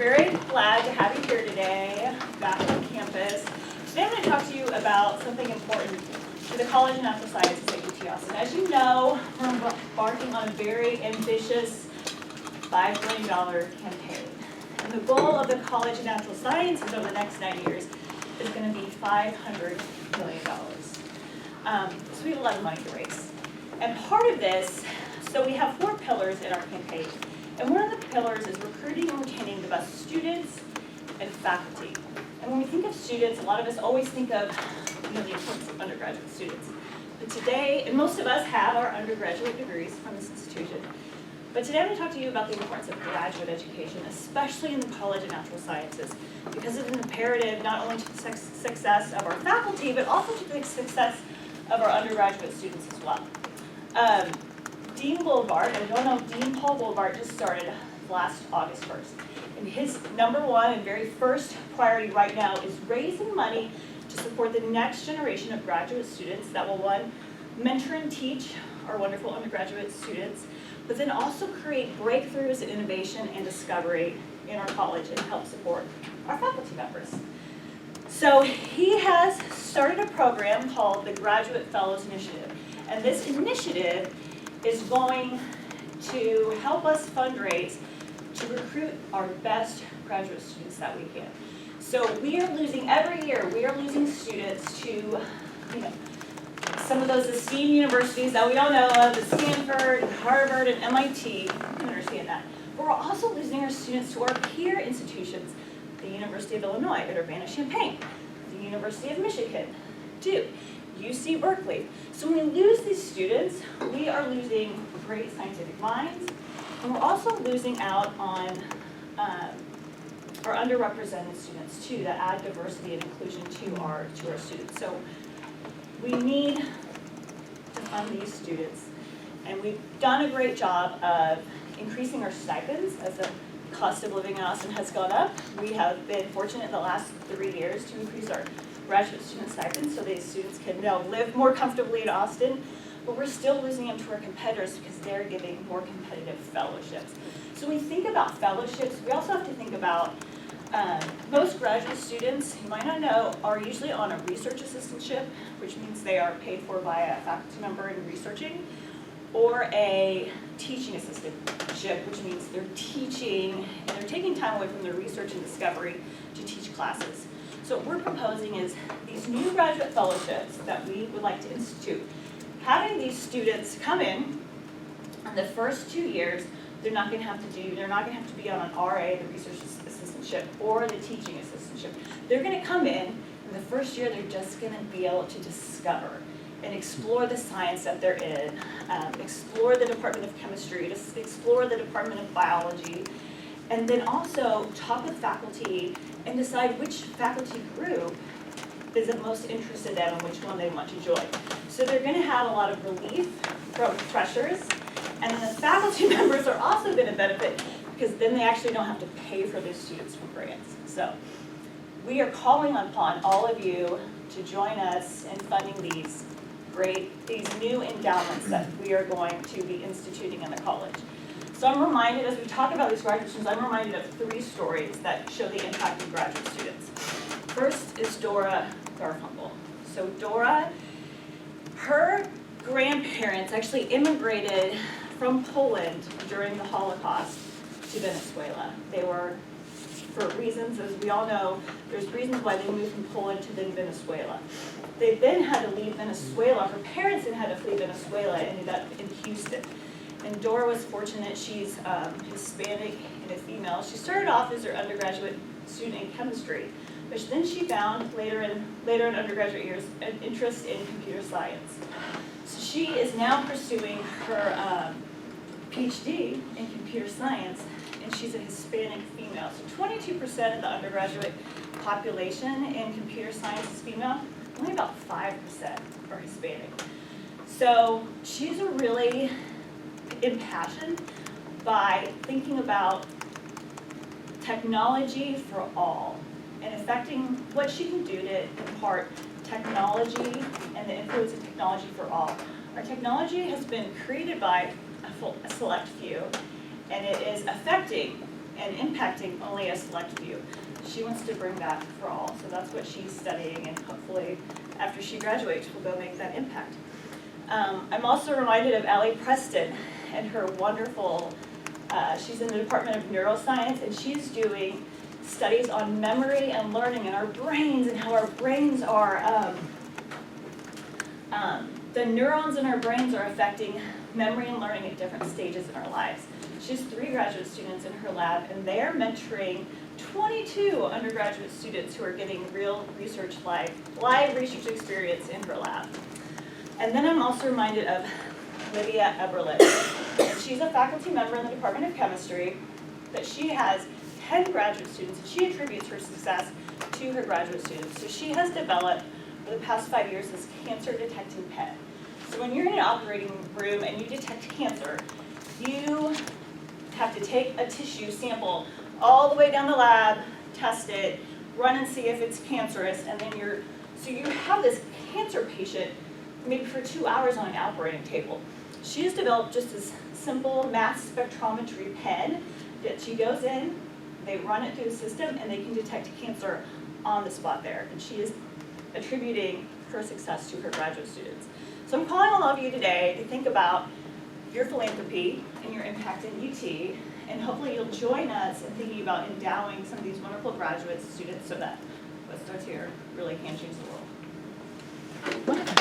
very glad to have you here today, back on campus. Today I'm going to talk to you about something important to the College of Natural Sciences at UT Austin. As you know, we're embarking on a very ambitious $5 billion campaign. And the goal of the College of Natural Sciences over the next 9 years is going to be $500 million. So we have a lot of money to raise. And part of this, so we have 4 pillars in our campaign. And one of the pillars is recruiting and retaining the best students and faculty. And when we think of students, a lot of us always think of the importance of undergraduate students. But today, and most of us have our undergraduate degrees from this institution, but today I'm going to talk to you about the importance of graduate education, especially in the College of Natural Sciences, because it's an imperative not only to the success of our faculty, but also to the success of our undergraduate students as well. Dean Goldbart, and don't know, Dean Paul Goldbart just started last August 1st. And his #1 and very first priority right now is raising money to support the next generation of graduate students that will, one, mentor and teach our wonderful undergraduate students, but then also create breakthroughs in innovation and discovery in our college and help support our faculty members. So he has started a program called the Graduate Fellows Initiative. And this initiative is going to help us fundraise to recruit our best graduate students that we can. So we are losing, every year, we are losing students to, some of those esteemed universities that we all know of, the Stanford, and Harvard, and MIT. You can understand that. But we're also losing our students to our peer institutions, the University of Illinois at Urbana-Champaign, the University of Michigan, Duke, UC Berkeley. So when we lose these students, we are losing great scientific minds, and we're also losing out on our underrepresented students too, that add diversity and inclusion to our students. So we need to fund these students, and we've done a great job of increasing our stipends as the cost of living in Austin has gone up. We have been fortunate in the last 3 years to increase our graduate student stipends so these students can now live more comfortably in Austin, but we're still losing them to our competitors because they're giving more competitive fellowships. So when we think about fellowships, we also have to think about most graduate students, you might not know, are usually on a research assistantship, which means they are paid for by a faculty member in researching, or a teaching assistantship, which means they're teaching and they're taking time away from their research and discovery to teach classes. So what we're proposing is these new graduate fellowships that we would like to institute. Having these students come in the first 2 years, they're not going to have to be on an RA, the research assistantship, or the teaching assistantship. They're going to come in the first year, they're just going to be able to discover and explore the science that they're in, explore the Department of Chemistry, just explore the Department of Biology, and then also talk with faculty and decide which faculty group is the most interested in and which one they want to join. So they're going to have a lot of relief from pressures, and then the faculty members are also going to benefit because then they actually don't have to pay for their students from grants. So we are calling upon all of you to join us in funding these new endowments that we are going to be instituting in the college. So I'm reminded, as we talk about these graduate students, I'm reminded of 3 stories that show the impact of graduate students. First is Dora Garfunkel. So Dora, her grandparents actually immigrated from Poland during the Holocaust to Venezuela. They were, for reasons, as we all know, there's reasons why they moved from Poland to then Venezuela. They then had to leave Venezuela. Her parents then had to flee Venezuela and ended up in Houston. And Dora was fortunate. She's Hispanic and a female. She started off as her undergraduate student in chemistry, but then she found later in undergraduate years an interest in computer science. So she is now pursuing her PhD in computer science, and she's a Hispanic female. So 22% of the undergraduate population in computer science is female. Only about 5% are Hispanic. So she's really impassioned by thinking about technology for all and affecting what she can do to impart technology and the influence of technology for all. Our technology has been created by a select few, and it is affecting and impacting only a select few. She wants to bring that for all, so that's what she's studying, and hopefully after she graduates, we'll go make that impact. I'm also reminded of Allie Preston and her wonderful, she's in the Department of Neuroscience, and she's doing studies on memory and learning in our brains and how our brains are, the neurons in our brains are affecting memory and learning at different stages in our lives. She has 3 graduate students in her lab, and they're mentoring 22 undergraduate students who are getting real research, live research experience in her lab. And then I'm also reminded of Lydia Eberle. She's a faculty member in the Department of Chemistry, but she has 10 graduate students, and she attributes her success to her graduate students. So she has developed, for the past 5 years, this cancer detecting pen. So when you're in an operating room and you detect cancer, you have to take a tissue sample all the way down the lab, test it, run and see if it's cancerous, and then so you have this cancer patient maybe for 2 hours on an operating table. She has developed just this simple mass spectrometry pen that she goes in, they run it through the system, and they can detect cancer on the spot there. And she is attributing her success to her graduate students. So I'm calling on all of you today to think about your philanthropy and your impact in UT, and hopefully you'll join us in thinking about endowing some of these wonderful graduate students so that what starts here really can change the world. Wonderful.